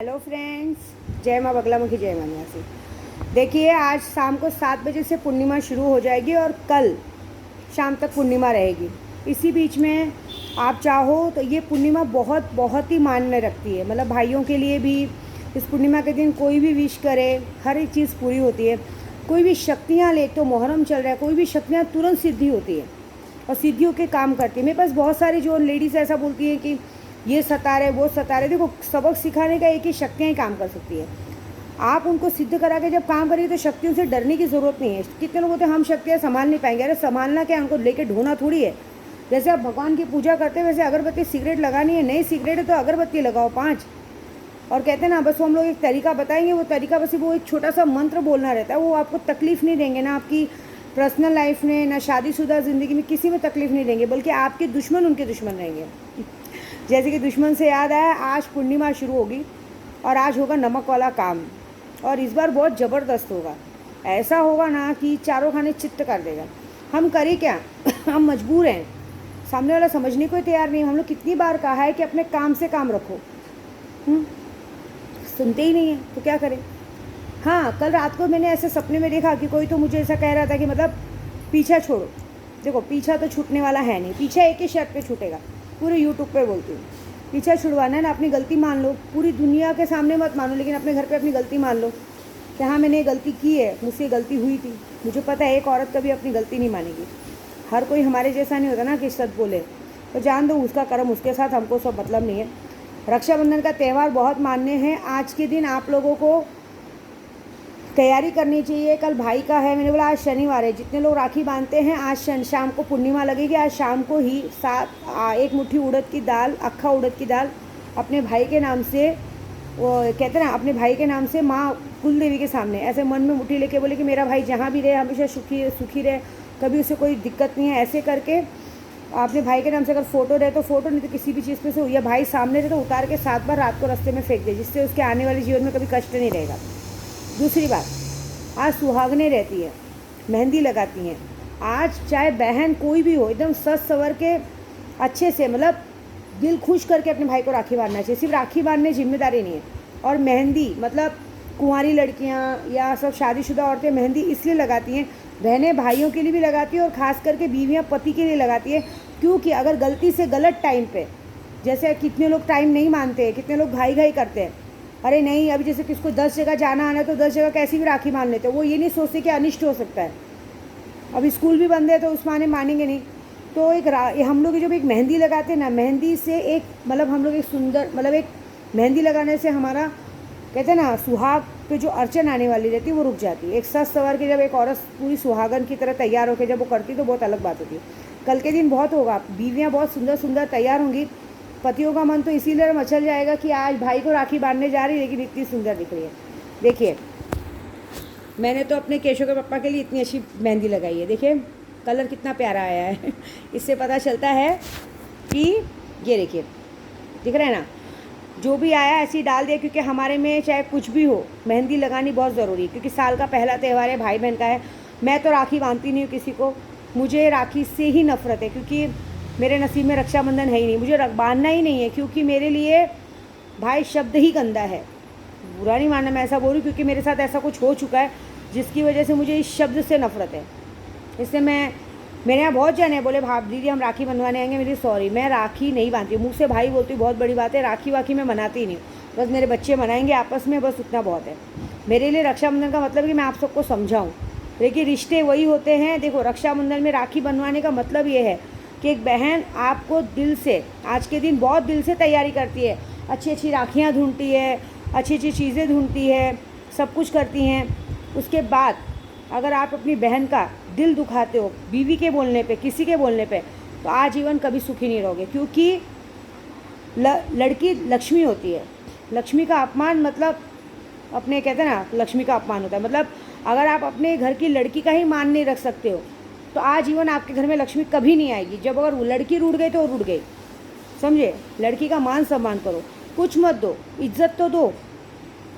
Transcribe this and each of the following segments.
Hello friends, जय माँ बगलामुखी, जय माँ निवासी। देखिए, आज शाम को 7 बजे से पूर्णिमा शुरू हो जाएगी और कल शाम तक पूर्णिमा रहेगी। इसी बीच में आप चाहो तो ये पूर्णिमा बहुत बहुत ही मायने रखती है। मतलब भाइयों के लिए भी इस पूर्णिमा के दिन कोई भी विश करे, हर एक चीज़ पूरी होती है। कोई भी शक्तियाँ ले, तो मुहर्रम चल रहा है, कोई भी शक्तियाँ तुरंत सिद्धि होती है और सिद्धियों के काम करती है। मेरे पास बहुत सारी जो लेडीज़ ऐसा बोलती हैं कि ये सता रहे, वो सता रहे। देखो, सबक सिखाने का एक ही शक्तियाँ ही काम कर सकती है। आप उनको सिद्ध करा के जब काम करेंगे तो शक्तियों से डरने की ज़रूरत नहीं है। कितने लोग होते हैं हम शक्तियाँ संभाल नहीं पाएंगे। अरे संभालना क्या, उनको लेके ढोना थोड़ी है। जैसे आप भगवान की पूजा करते हैं वैसे अगरबत्ती सिगरेट लगानी है, नई सिगरेट है तो अगरबत्ती लगाओ 5। और कहते हैं ना, बस वो हम लोग एक तरीका बताएंगे, वो तरीका बस वो एक छोटा सा मंत्र बोलना रहता है। वो आपको तकलीफ़ नहीं देंगे, ना आपकी पर्सनल लाइफ में, ना शादीशुदा ज़िंदगी में किसी में तकलीफ़ नहीं देंगे, बल्कि आपके दुश्मन उनके दुश्मन रहेंगे। जैसे कि दुश्मन से याद आया, आज पूर्णिमा शुरू होगी और आज होगा नमक वाला काम। और इस बार बहुत ज़बरदस्त होगा। ऐसा होगा ना कि चारों खाने चित्त कर देगा। हम करें क्या हम मजबूर हैं, सामने वाला समझने को ही तैयार नहीं। हम लोग कितनी बार कहा है कि अपने काम से काम रखो, सुनते ही नहीं है, तो क्या करें। हाँ, कल रात को मैंने ऐसे सपने में देखा कि कोई तो मुझे ऐसा कह रहा था कि मतलब पीछा छोड़ो। देखो, पीछा तो छूटने वाला है नहीं, पीछा एक ही शर्त पे छूटेगा। पूरे यूट्यूब पे बोलती हूँ, पीछा छुड़वाना है ना, अपनी गलती मान लो। पूरी दुनिया के सामने मत मानो, लेकिन अपने घर पे अपनी गलती मान लो कि हाँ, मैंने ये गलती की है, मुझसे गलती हुई थी। मुझे पता है एक औरत कभी अपनी गलती नहीं मानेगी। हर कोई हमारे जैसा नहीं होता ना कि सच बोले, तो जान दो उसका कर्म उसके साथ, हमको सब मतलब नहीं है। रक्षाबंधन का त्यौहार बहुत मान्य है। आज के दिन आप लोगों को तैयारी करनी चाहिए। कल भाई का है, मैंने बोला आज शनिवार है। जितने लोग राखी बांधते हैं, आज शाम को पूर्णिमा लगेगी। आज शाम को ही 1 मुट्ठी उड़द की दाल, अक्खा उड़द की दाल अपने भाई के नाम से, वो कहते हैं ना, अपने भाई के नाम से माँ कुल देवी के सामने ऐसे मन में मुट्ठी लेके बोले कि मेरा भाई जहाँ भी रहे हमेशा सुखी रहे, कभी उसे कोई दिक्कत नहीं है। ऐसे करके अपने भाई के नाम से अगर फ़ोटो रहे तो फ़ोटो, नहीं तो किसी भी चीज़ पे से, या भाई सामने रहे तो उतार के 7 बार रात को रास्ते में फेंक दे, जिससे उसके आने वाले जीवन में कभी कष्ट नहीं रहेगा। दूसरी बात, आज सुहागनें रहती है, मेहंदी लगाती हैं। आज चाहे बहन कोई भी हो, एकदम सज सवर के अच्छे से, मतलब दिल खुश करके अपने भाई को राखी बांधना चाहिए। सिर्फ राखी बांधने जिम्मेदारी नहीं है। और मेहंदी मतलब कुंवारी लड़कियां या सब शादीशुदा औरतें मेहंदी इसलिए लगाती हैं, बहनें भाइयों के लिए भी लगाती हैं और ख़ास करके बीवियां पति के लिए लगाती है। क्योंकि अगर गलती से गलत टाइम पे, जैसे कितने लोग टाइम नहीं मानते हैं, कितने लोग घाई घाई करते हैं, अरे नहीं अभी जैसे किसको 10 जगह जाना आना है तो 10 जगह कैसी भी राखी मान लेते हैं। वो ये नहीं सोचते कि अनिष्ट हो सकता है। अब स्कूल भी बंद है तो उस माने मानेंगे नहीं। तो हम लोग जब एक मेहंदी लगाते हैं ना, मेहंदी से एक मतलब हम लोग एक सुंदर, मतलब एक मेहंदी लगाने से हमारा, कहते हैं ना, सुहाग पे जो अर्चन आने वाली रहती है वो रुक जाती है। एक सज सवर के जब एक औरत पूरी सुहागन की तरह तैयार होकर जब वो करती तो बहुत अलग बात होती है। कल के दिन बहुत होगा, बीवियाँ बहुत सुंदर सुंदर तैयार होंगी। पतियों का मन तो इसीलिए मचल जाएगा कि आज भाई को राखी बांधने जा रही है, लेकिन इतनी सुंदर दिख रही है। देखिए, मैंने तो अपने केशव के पापा के लिए इतनी अच्छी मेहंदी लगाई है। देखिए कलर कितना प्यारा आया है इससे पता चलता है कि ये देखिए, दिख रहा है ना, जो भी आया ऐसे ही डाल दिया। क्योंकि हमारे में चाहे कुछ भी हो, मेहंदी लगानी बहुत ज़रूरी है। क्योंकि साल का पहला त्यौहार है, भाई बहन का है। मैं तो राखी बांधती नहीं हूँ किसी को, मुझे राखी से ही नफ़रत है। क्योंकि मेरे नसीब में रक्षाबंधन है ही नहीं, मुझे बांधना ही नहीं है। क्योंकि मेरे लिए भाई शब्द ही गंदा है। बुरा नहीं मानना, मैं ऐसा बोलूँ क्योंकि मेरे साथ ऐसा कुछ हो चुका है जिसकी वजह से मुझे इस शब्द से नफ़रत है। इससे मेरे यहाँ बहुत जन है बोले भाभी दीदी हम राखी बंधवाने आएंगे। मेरी सॉरी, मैं राखी नहीं बांधती हूँ। मुँह से भाई बोलती हूँ बहुत बड़ी बात है, राखी वाखी मैं मनाती ही नहीं। बस मेरे बच्चे मनाएंगे आपस में, बस उतना बहुत है मेरे लिए। रक्षाबंधन का मतलब है कि मैं आप सबको समझाऊँ, लेकिन रिश्ते वही होते हैं। देखो, रक्षाबंधन में राखी बंधवाने का मतलब ये है कि एक बहन आपको दिल से, आज के दिन बहुत दिल से तैयारी करती है, अच्छी अच्छी राखियाँ ढूंढती है, अच्छी अच्छी चीज़ें ढूंढती है, सब कुछ करती हैं। उसके बाद अगर आप अपनी बहन का दिल दुखाते हो बीवी के बोलने पे, किसी के बोलने पे, तो आजीवन कभी सुखी नहीं रहोगे। क्योंकि लड़की लक्ष्मी होती है। लक्ष्मी का अपमान मतलब अपने, कहते हैं ना, लक्ष्मी का अपमान होता है। मतलब अगर आप अपने घर की लड़की का ही मान नहीं रख सकते हो तो आजीवन आपके घर में लक्ष्मी कभी नहीं आएगी। जब अगर लड़की रूठ गई तो रूठ गई, समझे। लड़की का मान सम्मान करो, कुछ मत दो, इज्जत तो दो।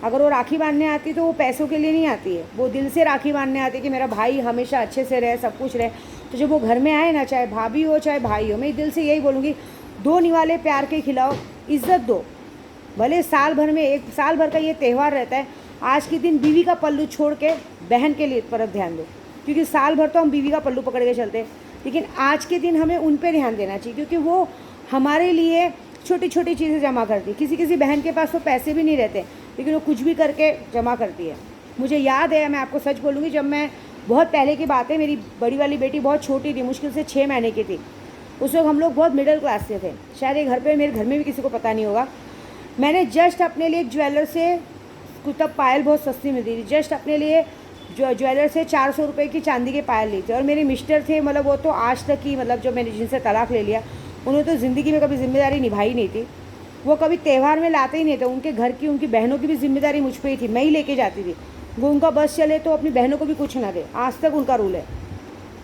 अगर वो राखी बांधने आती तो वो पैसों के लिए नहीं आती है, वो दिल से राखी बांधने आती है कि मेरा भाई हमेशा अच्छे से रहे, सब कुछ रहे। तो जब वो घर में आए ना, चाहे भाभी हो चाहे भाई हो, मैं दिल से यही बोलूँगी, दो निवाले प्यार के खिलाओ, इज्जत दो। भले साल भर में एक साल भर का ये त्यौहार रहता है, आज के दिन बीवी का पल्लू छोड़ के बहन के लिए तरफ ध्यान दो, क्योंकि साल भर तो हम बीवी का पल्लू पकड़ के चलते हैं, लेकिन आज के दिन हमें उन पे ध्यान देना चाहिए, क्योंकि वो हमारे लिए छोटी छोटी चीज़ें जमा करती है। किसी किसी बहन के पास तो पैसे भी नहीं रहते, लेकिन वो कुछ भी करके जमा करती है। मुझे याद है, मैं आपको सच बोलूँगी, जब मैं बहुत पहले की बात है, मेरी बड़ी वाली बेटी बहुत छोटी थी, मुश्किल से 6 महीने की थी। उस वक्त हम लोग बहुत मिडिल क्लास से थे, शायद ये घर पे मेरे घर में भी किसी को पता नहीं होगा। मैंने जस्ट अपने लिए ज्वेलर से, तब पायल बहुत सस्ती मिलती थी, जस्ट अपने लिए ज्वेलर से 400 रुपये की चांदी के पायल ली थी। और मेरे मिस्टर थे, मतलब वो तो आज तक की, मतलब जो मैंने जिनसे तलाक ले लिया, उन्होंने तो ज़िंदगी में कभी जिम्मेदारी निभाई नहीं थी। वो कभी त्यौहार में लाते ही नहीं थे, उनके घर की, उनकी बहनों की भी जिम्मेदारी मुझ पर ही थी, मैं ही लेके जाती थी। वो उनका बस चले तो अपनी बहनों को भी कुछ ना दे, आज तक उनका रूल है।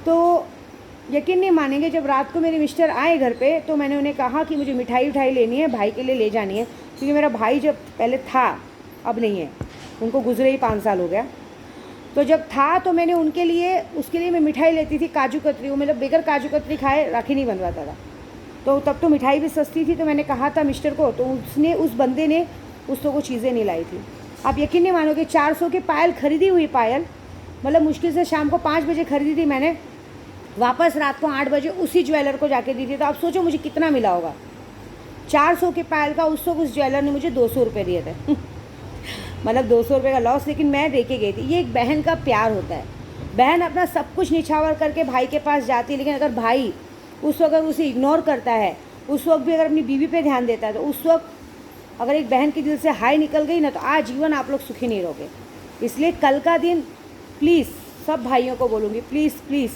तो यकीन नहीं मानेंगे, जब रात को मेरे मिस्टर आए घर पे, तो मैंने उन्हें कहा कि मुझे मिठाई उठाई लेनी है, भाई के लिए ले जानी है, क्योंकि मेरा भाई जब पहले था, अब नहीं है, उनको गुजरे ही 5 साल हो गया। तो जब था तो मैंने उनके लिए, उसके लिए मैं मिठाई लेती थी, काजू कतरी। वो मतलब बगैर काजू कतरी खाए राखी नहीं बनवाता था, तो तब तो मिठाई भी सस्ती थी। तो मैंने कहा था मिस्टर को, तो उसने, उस बंदे ने उसको वो चीज़ें नहीं लाई थी। आप यकीन नहीं मानोगे, 400 की पायल खरीदी हुई पायल, मतलब मुश्किल से शाम को 5 बजे खरीदी थी मैंने, वापस रात को 8 बजे उसी ज्वेलर को जाके दी थी। तो आप सोचो मुझे कितना मिला होगा। 400 के पायल का उस वक्त उस ज्वेलर ने मुझे 200 रुपये दिए थे मतलब 200 रुपये का लॉस, लेकिन मैं लेके गई थी। ये एक बहन का प्यार होता है। बहन अपना सब कुछ निछावर करके भाई के पास जाती है, लेकिन अगर भाई उस वक्त उसे इग्नोर करता है, उस वक्त भी अगर अपनी बीवी पे ध्यान देता है, तो उस वक्त अगर एक बहन के दिल से हाय निकल गई ना, तो आजीवन आप लोग सुखी नहीं रहोगे। इसलिए कल का दिन प्लीज़ सब भाइयों को बोलूँगी, प्लीज़ प्लीज़,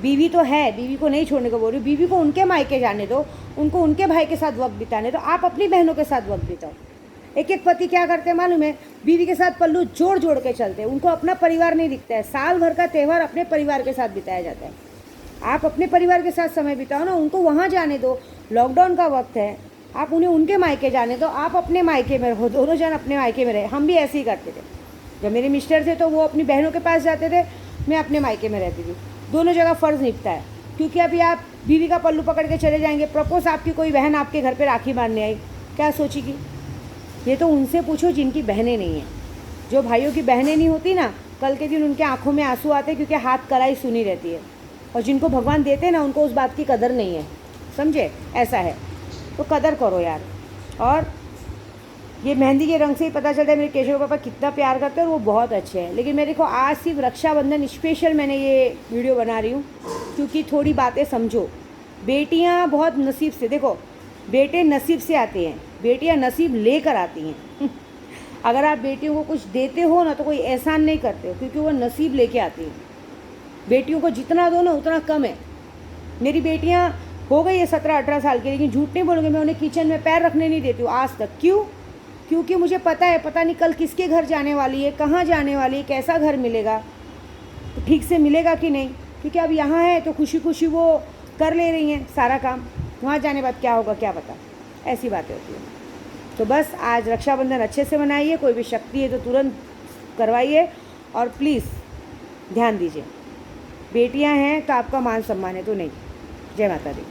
बीवी तो है, बीवी को नहीं छोड़ने को बोल रही, बीवी को उनके मायके जाने दो, उनको उनके भाई के साथ वक्त बिताने दो, आप अपनी बहनों के साथ वक्त बिताओ। एक एक पति क्या करते हैं मालूम है, बीवी के साथ पल्लू जोड़ जोड़ के चलते हैं, उनको अपना परिवार नहीं दिखता है। साल भर का त्यौहार अपने परिवार के साथ बिताया जाता है। आप अपने परिवार के साथ समय बिताओ ना, उनको वहाँ जाने दो, लॉकडाउन का वक्त है, आप उन्हें उनके मायके जाने दो, आप अपने मायके में रहो, दोनों जन अपने मायके में रहे। हम भी ऐसे ही करते थे। जब मेरे मिस्टर थे तो वो अपनी बहनों के पास जाते थे, मैं अपने मायके में रहती थी। दोनों जगह फ़र्ज़ निभता है, क्योंकि अभी आप बीवी का पल्लू पकड़ के चले जाएंगे, प्रपोज आपकी कोई बहन आपके घर पे राखी बांधने आई, क्या सोचेगी? ये तो उनसे पूछो जिनकी बहनें नहीं हैं। जो भाइयों की बहनें नहीं होती ना, कल के दिन उनके आंखों में आंसू आते, क्योंकि हाथ कलाई सुनी रहती है। और जिनको भगवान देते हैं ना, उनको उस बात की कदर नहीं है, समझे? ऐसा है, तो कदर करो यार। और ये मेहंदी के रंग से ही पता चलता है मेरे केशव पापा कितना प्यार करते हैं, और वो बहुत अच्छे हैं। लेकिन मेरे को आज सिर्फ रक्षाबंधन स्पेशल मैंने ये वीडियो बना रही हूँ, क्योंकि थोड़ी बातें समझो। बेटियाँ बहुत नसीब से, देखो बेटे नसीब से आते हैं, बेटियाँ नसीब लेकर आती हैं अगर आप बेटियों को कुछ देते हो ना, तो कोई एहसान नहीं करते, क्योंकि वो नसीब लेके आती हैं। बेटियों को जितना दो ना उतना कम है। मेरी बेटियाँ हो गई है 17-18 साल की, लेकिन झूठ नहीं बोलूँगी, मैं उन्हें किचन में पैर रखने नहीं देती हूँ आज तक। क्यों? क्योंकि मुझे पता है, पता नहीं कल किसके घर जाने वाली है, कहाँ जाने वाली है, कैसा घर मिलेगा, तो ठीक से मिलेगा कि नहीं। क्योंकि अब यहाँ है तो खुशी खुशी वो कर ले रही हैं सारा काम, वहाँ जाने बाद क्या होगा क्या पता, ऐसी बातें होती हैं। तो बस आज रक्षाबंधन अच्छे से मनाइए, कोई भी शक्ति है तो तुरंत करवाइए, और प्लीज़ ध्यान दीजिए, बेटियाँ हैं तो आपका मान सम्मान है तो नहीं। जय माता दी।